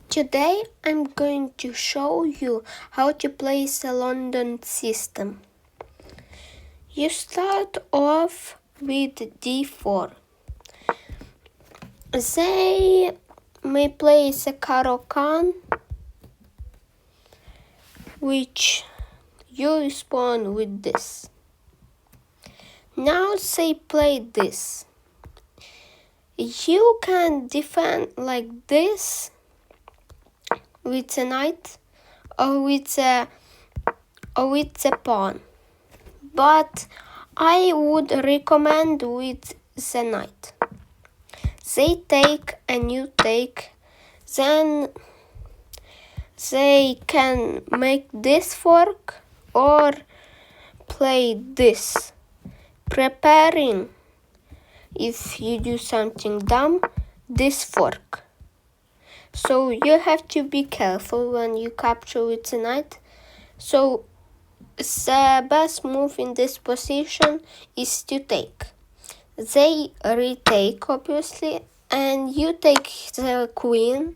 Today I'm going to show you how to play the London system. You start off with d4. They may play the Caro-Kann, which you respond with this. Now they play this. You can defend like this with the knight or with the pawn, but I would recommend with the knight. They take and you take, then they can make this fork or play this, preparing, if you do something dumb, this fork. So you have to be careful when you capture with the knight. So the best move in this position is to take. They retake, obviously, and you take the queen.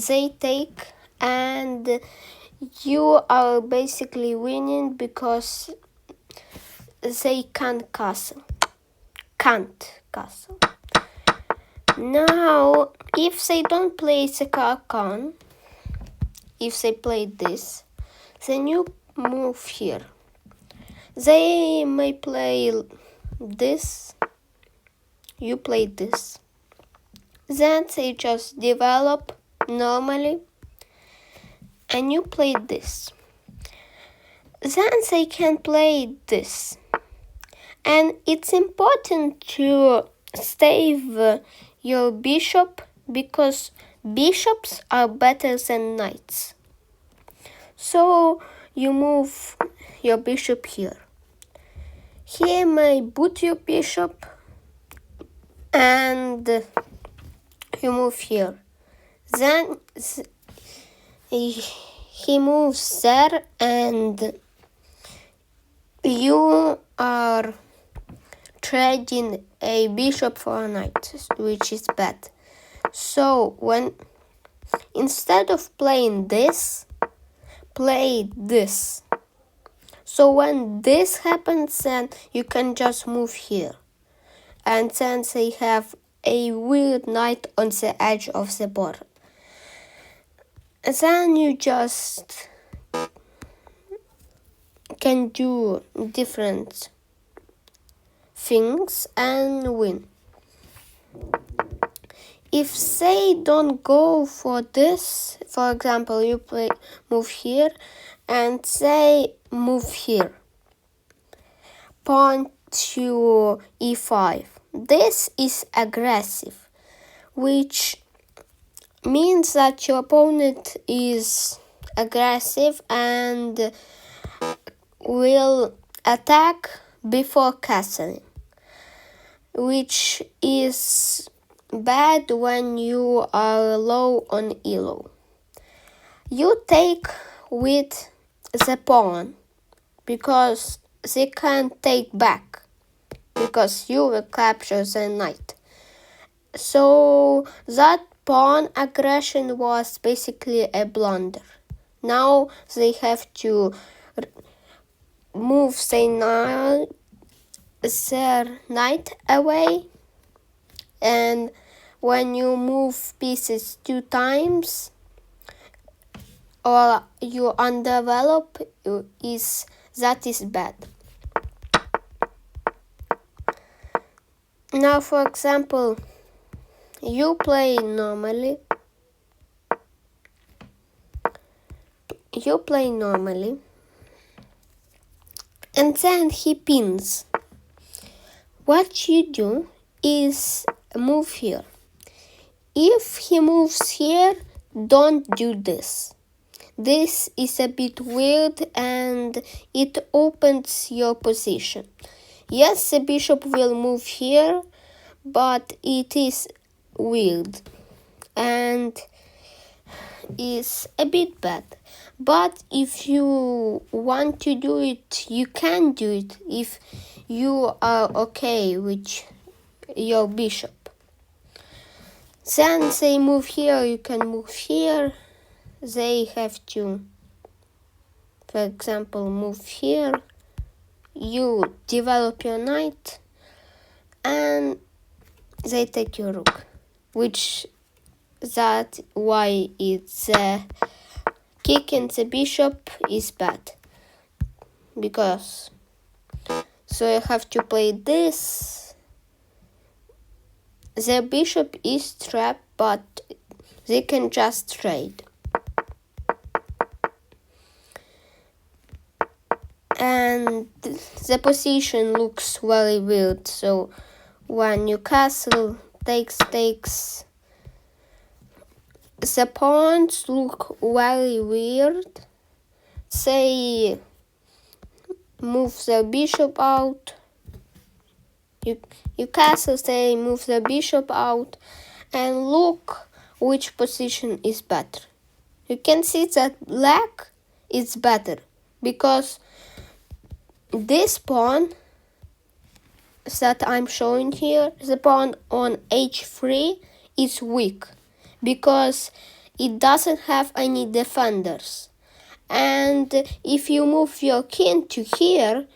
They take, and you are basically winning because they can't castle. Now, if they don't play the Caro-Kann, if they play this, then you move here. They may play this, you play this. Then they just develop normally, and you play this. Then they can play this. And it's important to save your bishop because bishops are better than knights. So you move your bishop here. He may boot your bishop and you move here. Then he moves there and you are trading a bishop for a knight, which is bad. So instead of playing this, play this. So when this happens, then you can just move here. And then they have a weird knight on the edge of the board. Then you just can do different things and win. If they don't go for this, for example, you move here and they move here, pawn to e5. This is aggressive, which means that your opponent is aggressive and will attack before castling, which is bad when you are low on elo. You take with the pawn because they can't take back because you will capture the knight. So that pawn aggression was basically a blunder. Now they have to move their knight away, and when you move pieces 2 times or you undevelop, that is bad. Now, for example, you play normally. And then he pins. What you do is move here. If he moves here, don't do this. This is a bit weird and it opens your position. Yes, the bishop will move here, but it is weird and is a bit bad. But if you want to do it, you can do it if you are okay with your bishop. Then they move here, you can move here. They have to, for example, move here. You develop your knight and they take your rook, which that why it's kicking the bishop is bad, because so I have to play this. The bishop is trapped, but they can just trade. And the position looks very weird. So when Newcastle takes, the pawns look very weird. They move the bishop out. Newcastle, they move the bishop out. And look which position is better. You can see that black is better, because this pawn that I'm showing here, the pawn on h3 is weak, because it doesn't have any defenders. And if you move your king to here,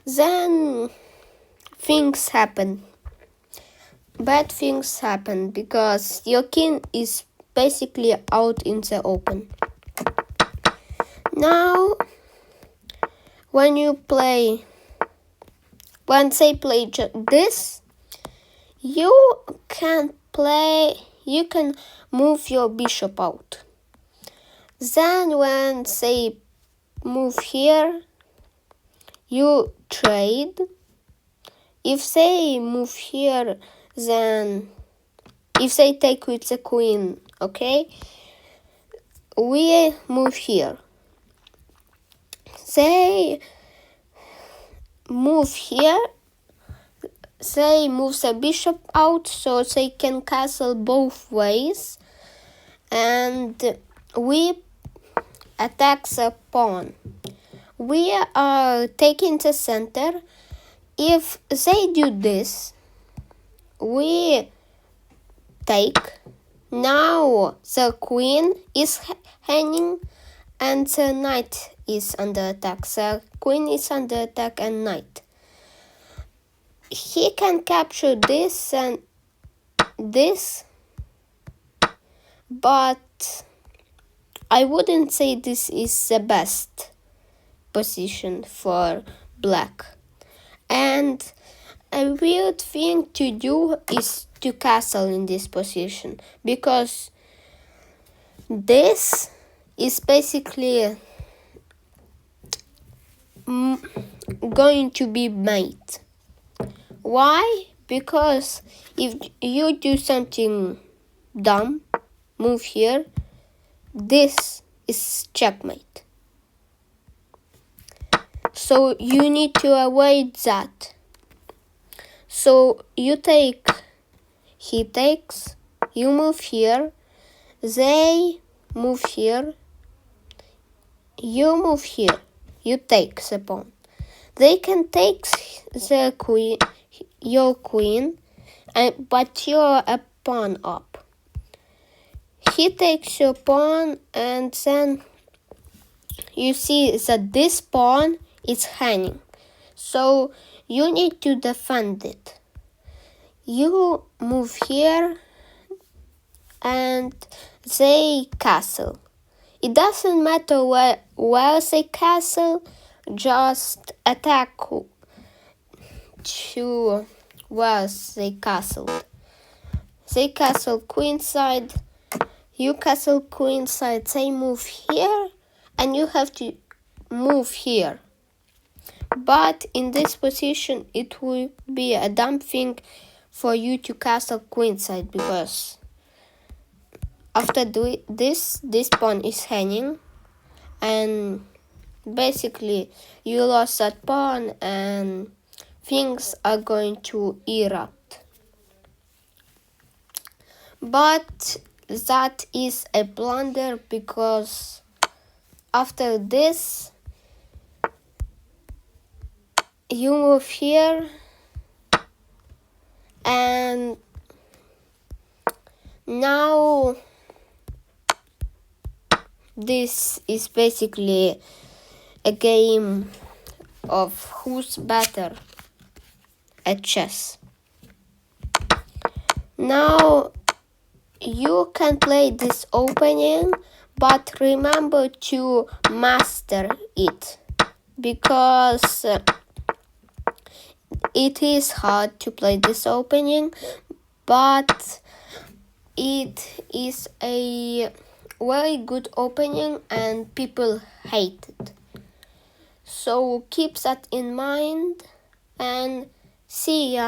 then things happen. Bad things happen, because your king is basically out in the open. Now, when they play this, you can move your bishop out. Then when they move here, you trade. If they move here, then if they take with the queen, okay, we move here. They move here, they move the bishop out so they can castle both ways, and we attack the pawn. We are taking the center. If they do this, we take. Now the queen is hanging and the knight is under attack. The queen is under attack and knight. He can capture this and this, but I wouldn't say this is the best position for black. And a weird thing to do is to castle in this position, because this is basically going to be mate. Why? Because if you do something dumb, move here, this is checkmate. So you need to avoid that. So you take, he takes, you move here, they move here, you move here, you take the pawn. They can take the queen, your queen, but you're a pawn up. He takes your pawn, and then you see that this pawn is hanging. So you need to defend it. You move here and they castle. It doesn't matter where they castle, just attack to where they castled. They castle queenside, you castle queenside, they move here, and you have to move here. But in this position, it will be a dumb thing for you to castle queenside, because after this pawn is hanging, and basically you lost that pawn and things are going to erupt. But that is a blunder, because after this you move here and Now, this is basically a game of who's better at chess. Now, you can play this opening, but remember to master it, because it is hard to play this opening, but it is a very good opening and people hate it. So keep that in mind and see ya.